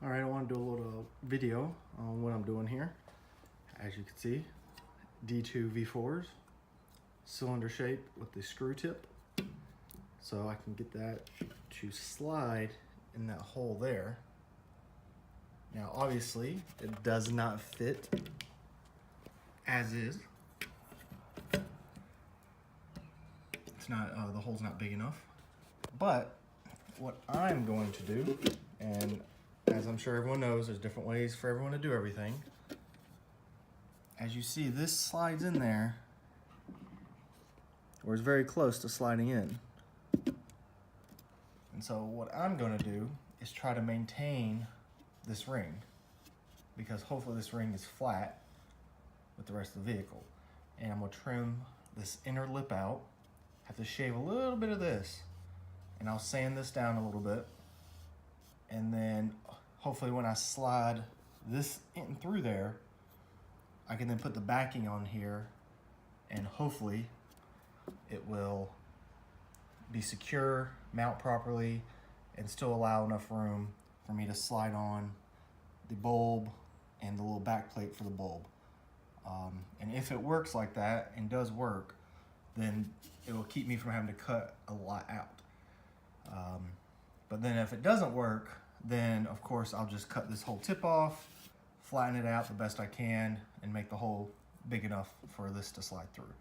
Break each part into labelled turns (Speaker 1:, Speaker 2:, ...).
Speaker 1: All right, I want to do a little video on what I'm doing here. As you can see, D2 V4s, cylinder shape with the screw tip. So I can get that to slide in that hole there. Now, obviously, it does not fit as is. It's not, the hole's not big enough. But what I'm going to do, and as I'm sure everyone knows, there's different ways for everyone to do everything. As you see, this slides in there, or is very close to sliding in. And so what I'm going to do is try to maintain this ring, because hopefully this ring is flat with the rest of the vehicle. And I'm going to trim this inner lip out, have to shave a little bit of this, and I'll sand this down a little bit. And then hopefully when I slide this in through there, I can then put the backing on here, and hopefully it will be secure, mount properly, and still allow enough room for me to slide on the bulb and the little back plate for the bulb. And if it works like that and does work, then it will keep me from having to cut a lot out. But then if it doesn't work, then of course I'll just cut this whole tip off, flatten it out the best I can, and make the hole big enough for this to slide through.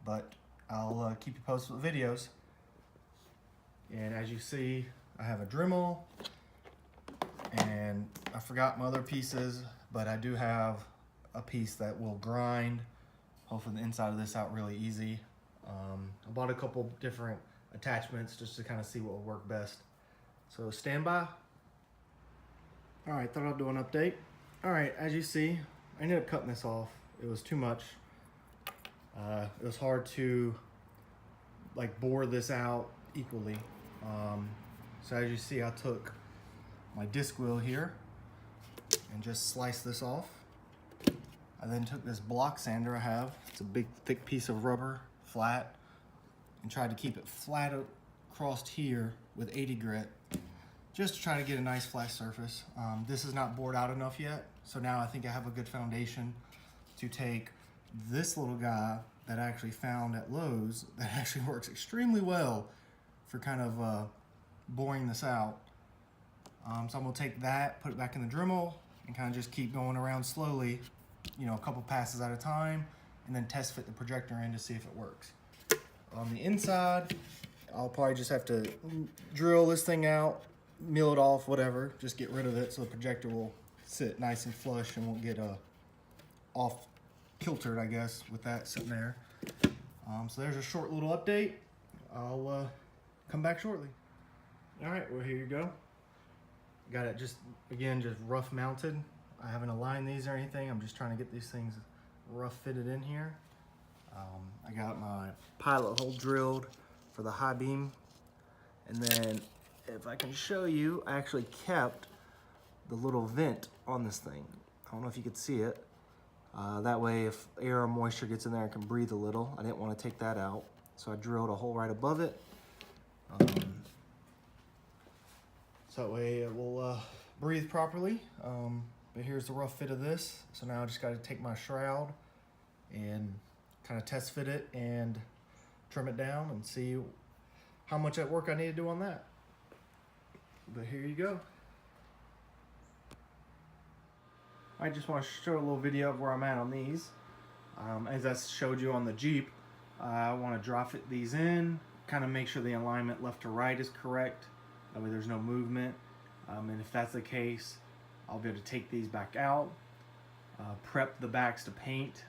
Speaker 1: But I'll keep you posted with videos. And as you see, I have a Dremel, and I forgot my other pieces, but I do have a piece that will grind hopefully the inside of this out really easy. I bought a couple different attachments just to kind of see what will work best. So stand by. All right, thought I'd do an update. All right, as you see, I ended up cutting this off. It was too much. It was hard to like bore this out equally. So as you see, I took my disc wheel here and just sliced this off. I then took this block sander I have. It's a big thick piece of rubber, flat, and tried to keep it flat across here with 80 grit, just to try to get a nice flat surface. This is not bored out enough yet, so now I think I have a good foundation to take this little guy that I actually found at Lowe's that actually works extremely well for kind of boring this out. So I'm gonna take that, put it back in the Dremel, and kind of just keep going around slowly, you know, a couple passes at a time, and then test fit the projector in to see if it works. On the inside, I'll probably just have to drill this thing out, mill it off, whatever, just get rid of it so the projector will sit nice and flush and won't get off kiltered, I guess, with that sitting there. So there's a short little update. I'll come back shortly. All right, well, here you go. Got it just rough mounted. I haven't aligned these or anything. I'm just trying to get these things rough fitted in here. I got my pilot hole drilled for the high beam. And then if I can show you, I actually kept the little vent on this thing. I don't know if you could see it. That way if air or moisture gets in there, I can breathe a little. I didn't want to take that out. So I drilled a hole right above it. So that way it will breathe properly. But here's the rough fit of this. So now I just got to take my shroud and kind of test fit it and trim it down and see how much work I need to do on that. But here you go. I just want to show a little video of where I'm at on these. As I showed you on the Jeep, I want to drop fit these in, kind of make sure the alignment left to right is correct. That way there's no movement. And if that's the case, I'll be able to take these back out, prep the backs to paint,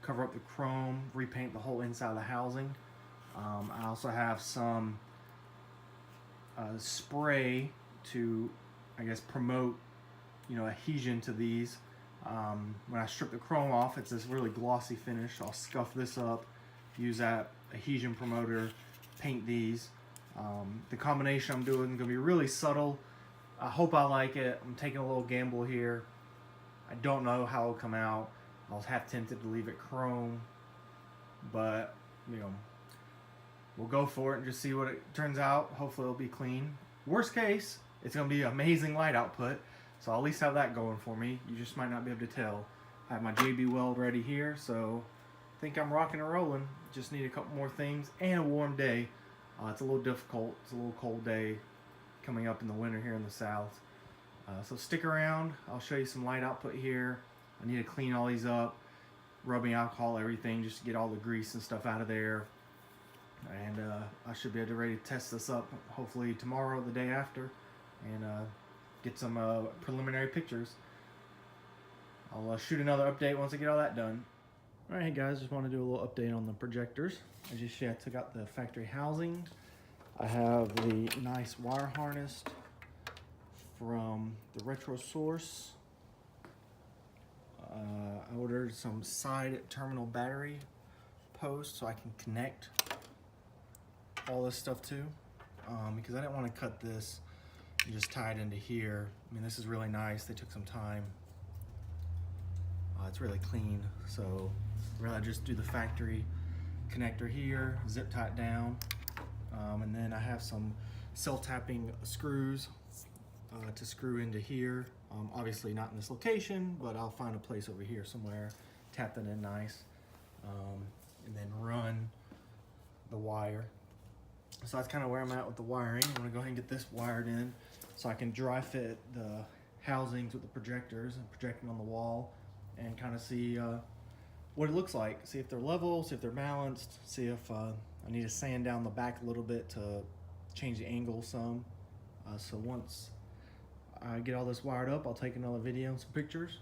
Speaker 1: cover up the chrome, repaint the whole inside of the housing. I also have some spray to, I guess, promote, you know, adhesion to these. When I strip the chrome off, it's this really glossy finish. I'll scuff this up, use that adhesion promoter, paint these. The combination I'm doing is gonna be really subtle. I hope I like it. I'm taking a little gamble here. I don't know how it'll come out. I was half tempted to leave it chrome, but you know, we'll go for it and just see what it turns out. Hopefully it'll be clean. Worst case, it's going to be amazing light output. So I'll at least have that going for me. You just might not be able to tell. I have my JB weld ready here, so I think I'm rocking and rolling. Just need a couple more things and a warm day. It's a little difficult. It's a little cold day coming up in the winter here in the south. So stick around. I'll show you some light output here. I need to clean all these up, rubbing alcohol, everything, just to get all the grease and stuff out of there. And I should be able to ready to test this up hopefully tomorrow or the day after, and get some preliminary pictures. I'll shoot another update once I get all that done. Alright, hey guys, just want to do a little update on the projectors. As you see, I took out the factory housing. I have the nice wire harness from the Retro Source. I ordered some side terminal battery posts so I can connect all this stuff too, because I didn't want to cut this and just tie it into here. I mean, this is really nice. They took some time. It's really clean, so I'd rather just do the factory connector here, zip tie it down, and then I have some self-tapping screws to screw into here. Obviously not in this location, but I'll find a place over here somewhere, tap that in nice, and then run the wire. So that's kind of where I'm at with the wiring. I'm gonna go ahead and get this wired in so I can dry fit the housings with the projectors and project them on the wall and kind of see what it looks like. See if they're level, see if they're balanced, see if I need to sand down the back a little bit to change the angle some. So once I get all this wired up, I'll take another video and some pictures.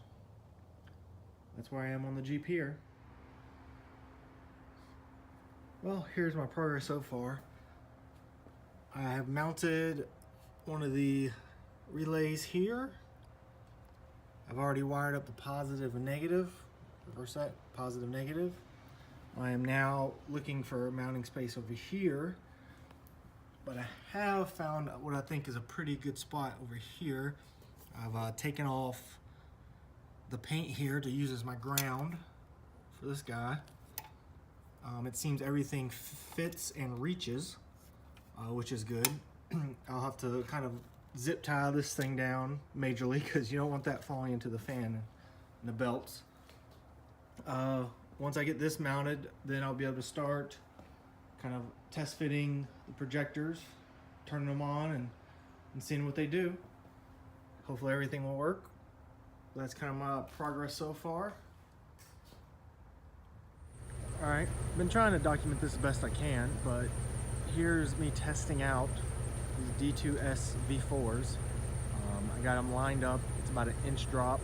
Speaker 1: That's where I am on the Jeep here. Well, here's my progress so far. I have mounted one of the relays here. I've already wired up the positive and negative. Reverse that, positive, negative. I am now looking for a mounting space over here, but I have found what I think is a pretty good spot over here. I've taken off the paint here to use as my ground for this guy. It seems everything fits and reaches, which is good. I'll have to kind of zip tie this thing down majorly because you don't want that falling into the fan and the belts. Once I get this mounted, then I'll be able to start kind of test fitting the projectors, turning them on and seeing what they do. Hopefully everything will work. That's kind of my progress so far. Alright, been trying to document this as best I can, but here's me testing out these D2S V4s. I got them lined up. It's about an inch drop.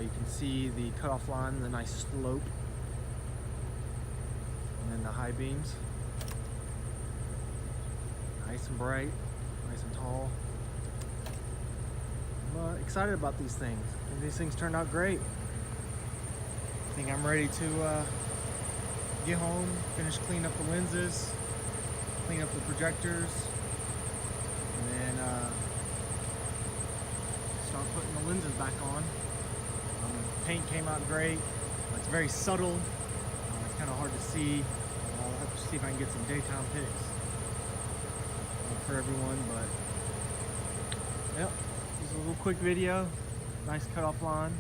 Speaker 1: You can see the cutoff line, the nice slope, and then the high beams. Nice and bright, nice and tall. I'm excited about these things. These things turned out great. I think I'm ready to get home, finish cleaning up the lenses, clean up the projectors, and then start putting the lenses back on. Paint came out great. It's very subtle. It's kind of hard to see. I'll have to see if I can get some daytime pics for everyone. But yep, just a little quick video. Nice cutoff line.